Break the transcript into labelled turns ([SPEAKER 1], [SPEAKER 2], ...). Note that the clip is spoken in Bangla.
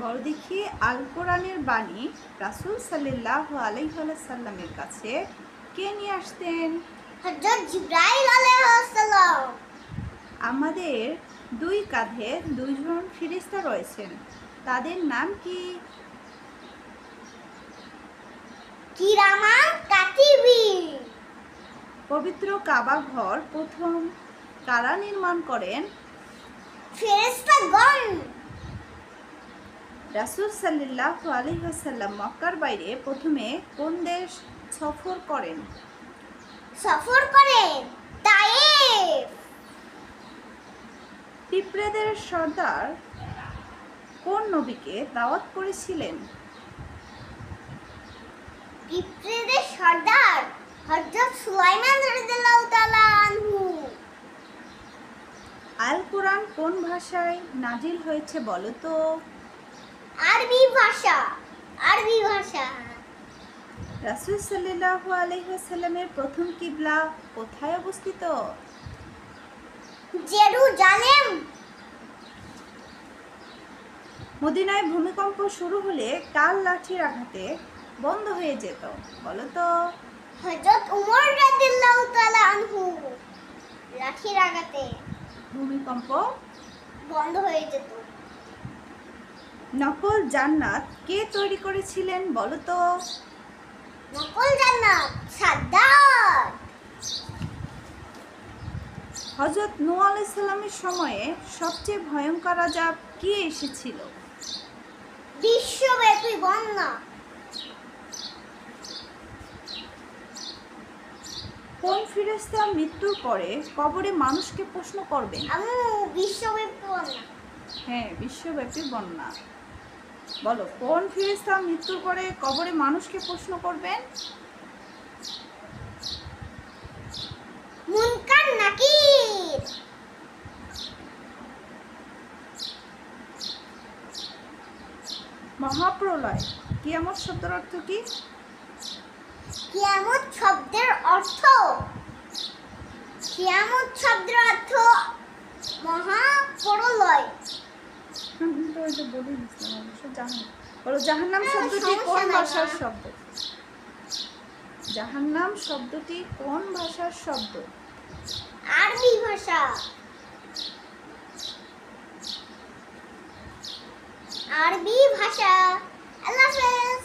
[SPEAKER 1] বড় দেখি আল কোরআনের বাণী রাসূল সাল্লাল্লাহু আলাইহি ওয়াসাল্লামের কাছে কে নিয়ে আসতেন?
[SPEAKER 2] হযরত জিবরাইল আলাইহিস সালাম।
[SPEAKER 1] আমাদের দুই কাঁধে দুইজন ফেরেশতা রয়েছেন, তাদের নাম কি?
[SPEAKER 2] কিরামান কাতিবিন।
[SPEAKER 1] পবিত্র কাবা ঘর প্রথম কারা নির্মাণ করেন?
[SPEAKER 2] ফেরেশতাগণ।
[SPEAKER 1] রাসূল সাল্লাল্লাহু আলাইহি ওয়াসাল্লাম মক্কার বাইরে প্রথমে কোন দেশ সফর করেন?
[SPEAKER 2] সফর করেন তায়েফ।
[SPEAKER 1] পিঁপড়েদের সর্দার কোন নবীকে দাওয়াত করেছিলেন?
[SPEAKER 2] পিঁপড়েদের সর্দার হযরত সুলাইমান রাদিয়াল্লাহু তাআলা আনহু।
[SPEAKER 1] আল কোরআন কোন ভাষায় নাজিল হয়েছে বলো তো?
[SPEAKER 2] আরবি ভাষা। আরবি ভাষা।
[SPEAKER 1] রাসূল সাল্লাল্লাহু আলাইহি ওয়াসাল্লামের প্রথম কিবলা কোথায় অবস্থিত?
[SPEAKER 2] জেরুজালেম।
[SPEAKER 1] মদিনায় ভূমিকম্প শুরু হলে কার লাঠির আঘাতে বন্ধ হয়ে যেত বলো তো?
[SPEAKER 2] হযরত উমর রাদিয়াল্লাহু তাআলা আনহু। লাঠির আঘাতে
[SPEAKER 1] ভূমিকম্প
[SPEAKER 2] বন্ধ হয়ে যেত।
[SPEAKER 1] নকল জান্নাত কে তৈরি করেছিলেন বলো তো?
[SPEAKER 2] নকল জান্নাত সাদ্দাত।
[SPEAKER 1] হযরত নূহ আলাইহিস সালামের সময়ে সবচেয়ে ভয়ঙ্কর আযাব কি এসেছিল?
[SPEAKER 2] বিশ্বব্যাপী বন্যা।
[SPEAKER 1] কোন ফেরেশতা মৃত্যুর পরে কবরে মানুষকে প্রশ্ন করবেন?
[SPEAKER 2] বিশ্বব্যাপী বন্যা।
[SPEAKER 1] হ্যাঁ, বিশ্বব্যাপী বন্যা। বলো, কোন ফেরেশতা মৃত্যুর পরে কবরে মানুষকে প্রশ্ন করবেন?
[SPEAKER 2] মুনকার নাকির।
[SPEAKER 1] মহাপ্রলয় কিয়ামত শব্দের অর্থ কি?
[SPEAKER 2] কিয়ামত শব্দের অর্থ মহাপ্রলয়।
[SPEAKER 1] বলো, জাহান্নাম শব্দটি কোন ভাষার শব্দ? জাহান্নাম শব্দটি কোন ভাষার শব্দ?
[SPEAKER 2] আরবি ভাষা। আরবি ভাষা। আল্লাহ হাফেজ।